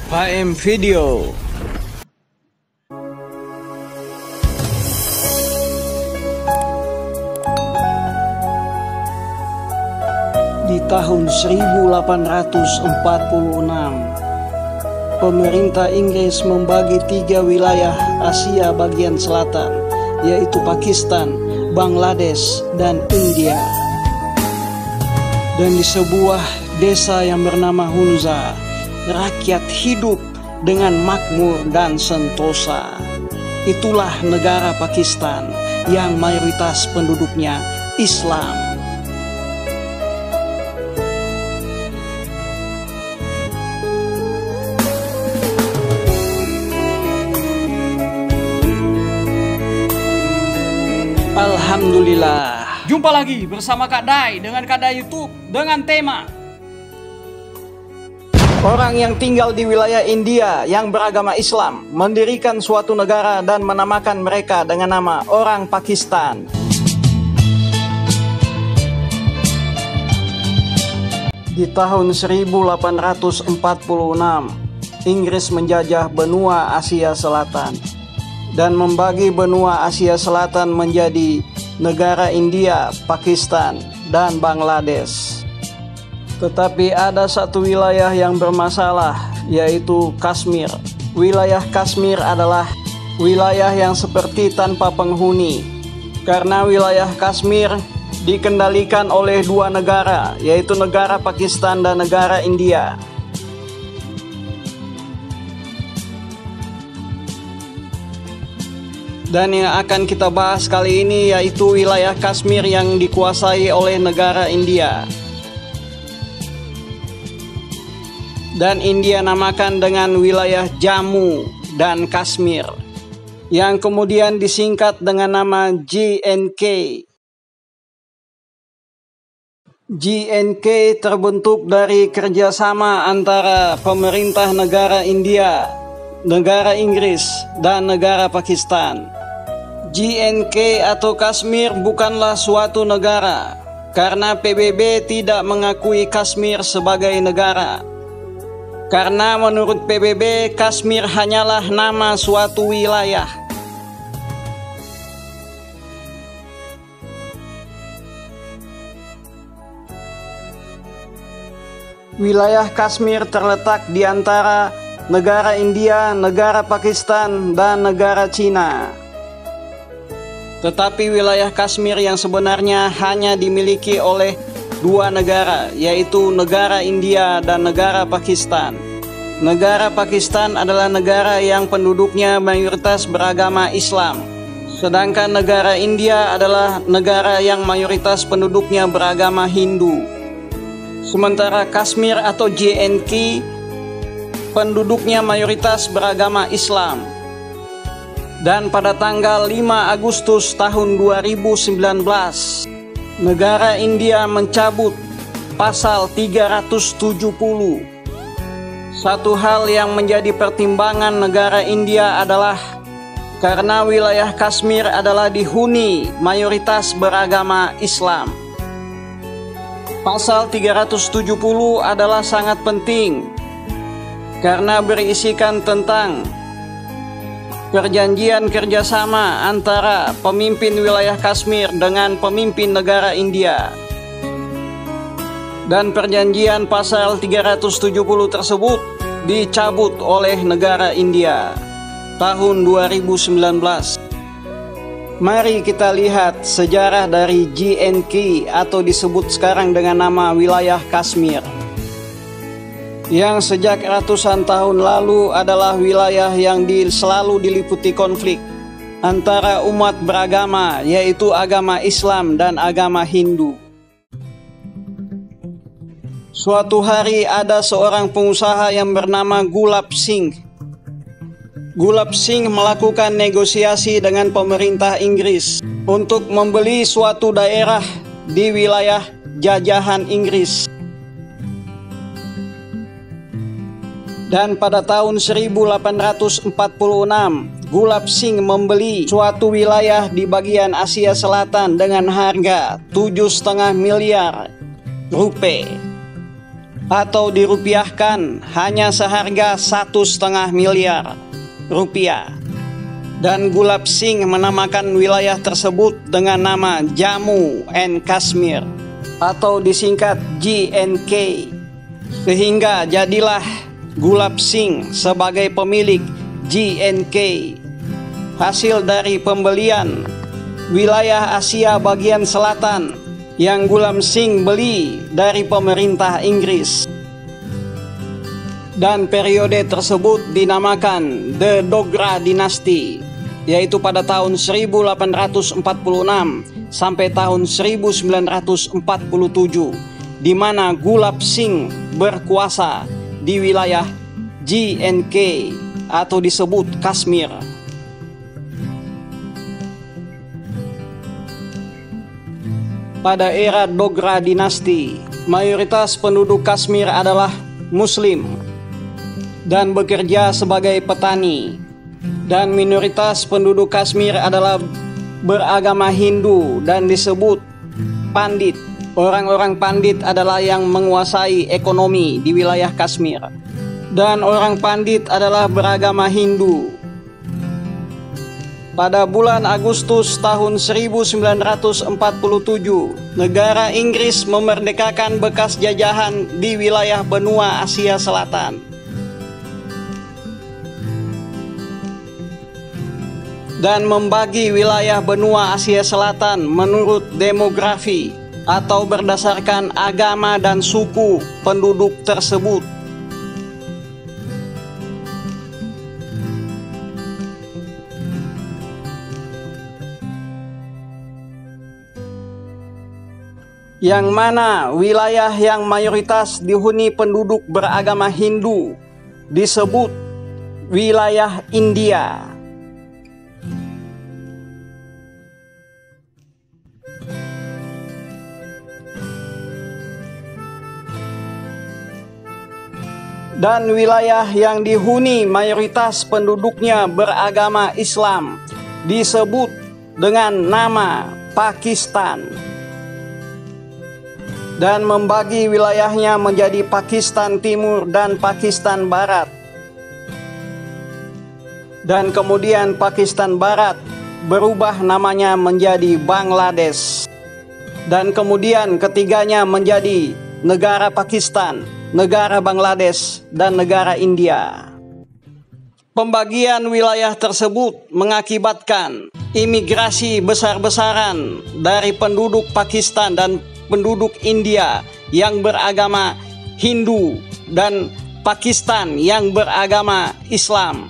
HM Video. Di tahun 1846, pemerintah Inggris membagi 3 wilayah Asia bagian selatan, yaitu Pakistan, Bangladesh, dan India. Dan di sebuah desa yang bernama Hunza, rakyat hidup dengan makmur dan sentosa. Itulah negara Pakistan yang mayoritas penduduknya Islam. Alhamdulillah. Jumpa lagi bersama Kak Dai dengan Kak Dai YouTube dengan tema orang yang tinggal di wilayah India yang beragama Islam mendirikan suatu negara dan menamakan mereka dengan nama orang Pakistan. Di tahun 1846, Inggris menjajah benua Asia Selatan dan membagi benua Asia Selatan menjadi negara India, Pakistan, dan Bangladesh. Tetapi ada satu wilayah yang bermasalah, yaitu Kashmir. Wilayah Kashmir adalah wilayah yang seperti tanpa penghuni, karena wilayah Kashmir dikendalikan oleh 2 negara, yaitu negara Pakistan dan negara India. Dan yang akan kita bahas kali ini yaitu wilayah Kashmir yang dikuasai oleh negara India. Dan India namakan dengan wilayah Jammu dan Kashmir, yang kemudian disingkat dengan nama JNK. JNK terbentuk dari kerjasama antara pemerintah negara India, negara Inggris, dan negara Pakistan. JNK atau Kashmir bukanlah suatu negara, karena PBB tidak mengakui Kashmir sebagai negara. Karena menurut PBB, Kashmir hanyalah nama suatu wilayah. Wilayah Kashmir terletak di antara negara India, negara Pakistan, dan negara Cina. Tetapi wilayah Kashmir yang sebenarnya hanya dimiliki oleh 2 negara, yaitu negara India dan negara Pakistan. Negara Pakistan adalah negara yang penduduknya mayoritas beragama Islam, sedangkan negara India adalah negara yang mayoritas penduduknya beragama Hindu. Sementara Kashmir atau JNK penduduknya mayoritas beragama Islam. Dan pada tanggal 5 Agustus tahun 2019, negara India mencabut pasal 370. Satu hal yang menjadi pertimbangan negara India adalah karena wilayah Kashmir adalah dihuni mayoritas beragama Islam. Pasal 370 adalah sangat penting karena berisikan tentang perjanjian kerjasama antara pemimpin wilayah Kashmir dengan pemimpin negara India. Dan perjanjian pasal 370 tersebut dicabut oleh negara India tahun 2019. Mari kita lihat sejarah dari JNK atau disebut sekarang dengan nama wilayah Kashmir, yang sejak ratusan tahun lalu adalah wilayah yang selalu diliputi konflik antara umat beragama, yaitu agama Islam dan agama Hindu. Suatu hari ada seorang pengusaha yang bernama Gulab Singh. Gulab Singh melakukan negosiasi dengan pemerintah Inggris untuk membeli suatu daerah di wilayah jajahan Inggris. Dan pada tahun 1846, Gulab Singh membeli suatu wilayah di bagian Asia Selatan dengan harga 7,5 miliar rupiah. atau dirupiahkan hanya seharga 1,5 miliar rupiah. Dan Gulab Singh menamakan wilayah tersebut dengan nama Jammu and Kashmir atau disingkat JNK, sehingga jadilah Gulab Singh sebagai pemilik JNK, hasil dari pembelian wilayah Asia bagian selatan yang Gulab Singh beli dari pemerintah Inggris. Dan periode tersebut dinamakan The Dogra Dynasty, yaitu pada tahun 1846 sampai tahun 1947, di mana Gulab Singh berkuasa di wilayah JNK atau disebut Kashmir. Pada era Dogra Dinasti, mayoritas penduduk Kashmir adalah Muslim dan bekerja sebagai petani, dan minoritas penduduk Kashmir adalah beragama Hindu dan disebut pandit. Orang-orang pandit adalah yang menguasai ekonomi di wilayah Kashmir, dan orang pandit adalah beragama Hindu. Pada bulan Agustus tahun 1947, negara Inggris memerdekakan bekas jajahan di wilayah benua Asia Selatan dan membagi wilayah benua Asia Selatan menurut demografi atau berdasarkan agama dan suku penduduk tersebut. Yang mana wilayah yang mayoritas dihuni penduduk beragama Hindu disebut wilayah India. Dan wilayah yang dihuni mayoritas penduduknya beragama Islam disebut dengan nama Pakistan, dan membagi wilayahnya menjadi Pakistan Timur dan Pakistan Barat. Dan kemudian Pakistan Barat berubah namanya menjadi Bangladesh, dan kemudian ketiganya menjadi negara Pakistan, negara Bangladesh, dan negara India. Pembagian wilayah tersebut mengakibatkan imigrasi besar-besaran dari penduduk Pakistan dan penduduk India yang beragama Hindu dan Pakistan yang beragama Islam.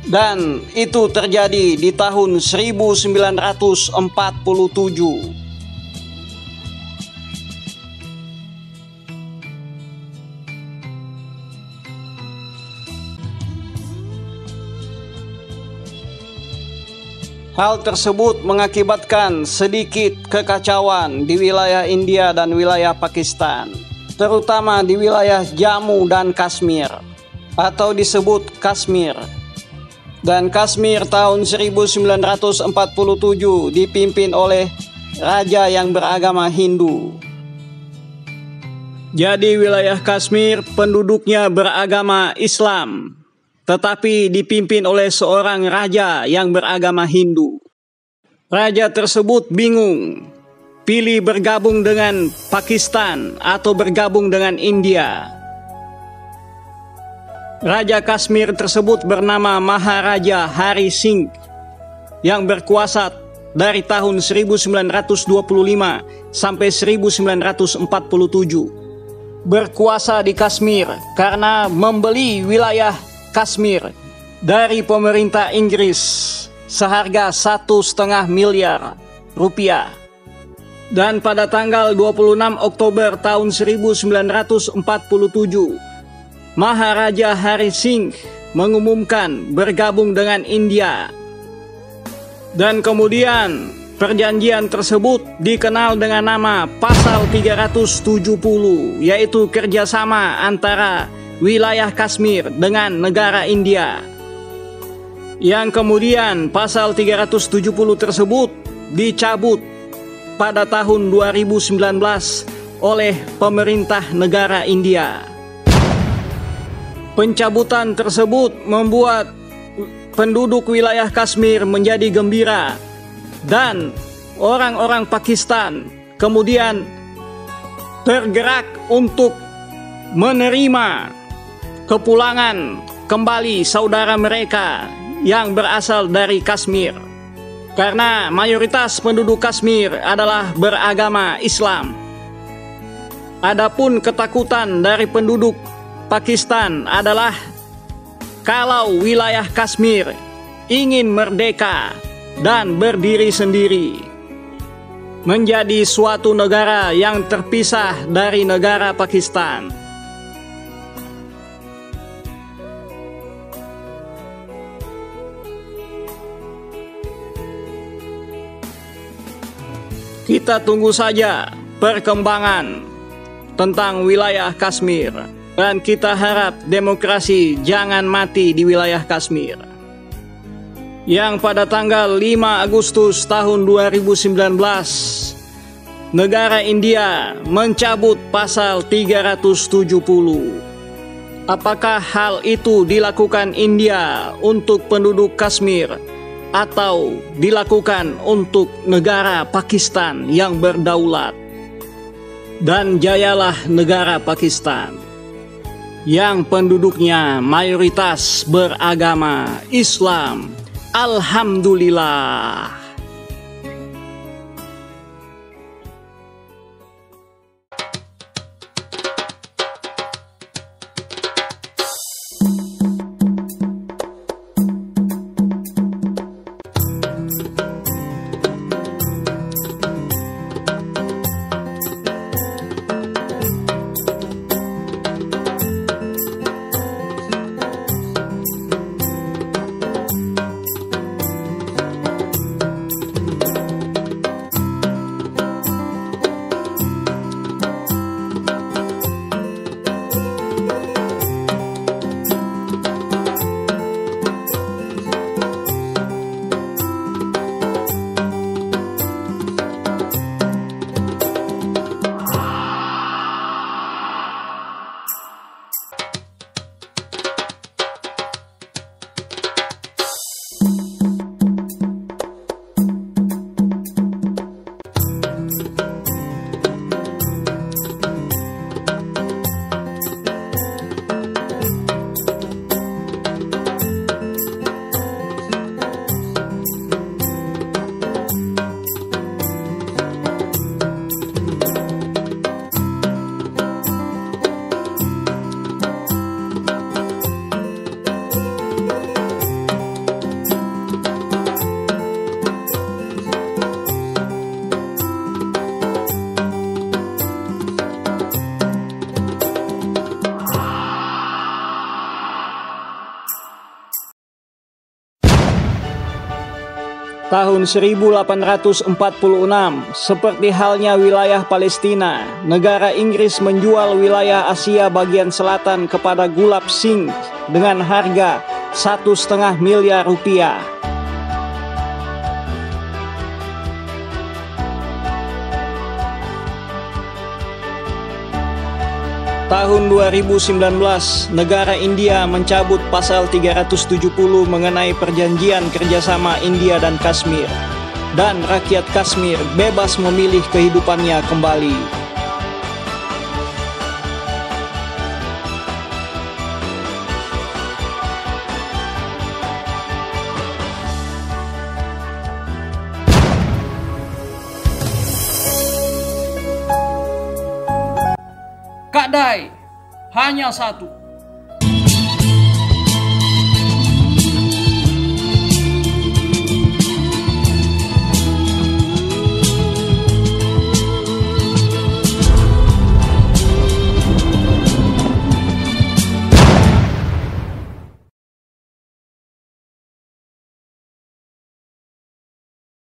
Dan itu terjadi di tahun 1947. Hal tersebut mengakibatkan sedikit kekacauan di wilayah India dan wilayah Pakistan, terutama di wilayah Jammu dan Kashmir atau disebut Kashmir. Dan Kashmir tahun 1947 dipimpin oleh raja yang beragama Hindu. Jadi wilayah Kashmir penduduknya beragama Islam, tetapi dipimpin oleh seorang raja yang beragama Hindu. Raja tersebut bingung, pilih bergabung dengan Pakistan atau bergabung dengan India. Raja Kashmir tersebut bernama Maharaja Hari Singh yang berkuasa dari tahun 1925 sampai 1947. Berkuasa di Kashmir karena membeli wilayah Kashmir dari pemerintah Inggris seharga 1,5 miliar rupiah. Dan pada tanggal 26 Oktober tahun 1947, Maharaja Hari Singh mengumumkan bergabung dengan India. Dan kemudian perjanjian tersebut dikenal dengan nama Pasal 370, yaitu kerjasama antara wilayah Kashmir dengan negara India. Yang kemudian pasal 370 tersebut dicabut pada tahun 2019 oleh pemerintah negara India. Pencabutan tersebut membuat penduduk wilayah Kashmir menjadi gembira dan orang-orang Pakistan kemudian tergerak untuk menerima kepulangan kembali saudara mereka yang berasal dari Kashmir. Karena mayoritas penduduk Kashmir adalah beragama Islam. Adapun ketakutan dari penduduk Pakistan adalah kalau wilayah Kashmir ingin merdeka dan berdiri sendiri, menjadi suatu negara yang terpisah dari negara Pakistan. Kita tunggu saja perkembangan tentang wilayah Kashmir, dan kita harap demokrasi jangan mati di wilayah Kashmir. Yang pada tanggal 5 Agustus tahun 2019, negara India mencabut pasal 370. Apakah hal itu dilakukan India untuk penduduk Kashmir atau dilakukan untuk negara Pakistan yang berdaulat? Dan jayalah negara Pakistan yang penduduknya mayoritas beragama Islam. Alhamdulillah. Tahun 1846, seperti halnya wilayah Palestina, negara Inggris menjual wilayah Asia bagian selatan kepada Gulab Singh dengan harga 1,5 miliar rupiah. Tahun 2019, negara India mencabut pasal 370 mengenai perjanjian kerjasama India dan Kashmir, dan rakyat Kashmir bebas memilih kehidupannya kembali. Kak Dai, hanya satu.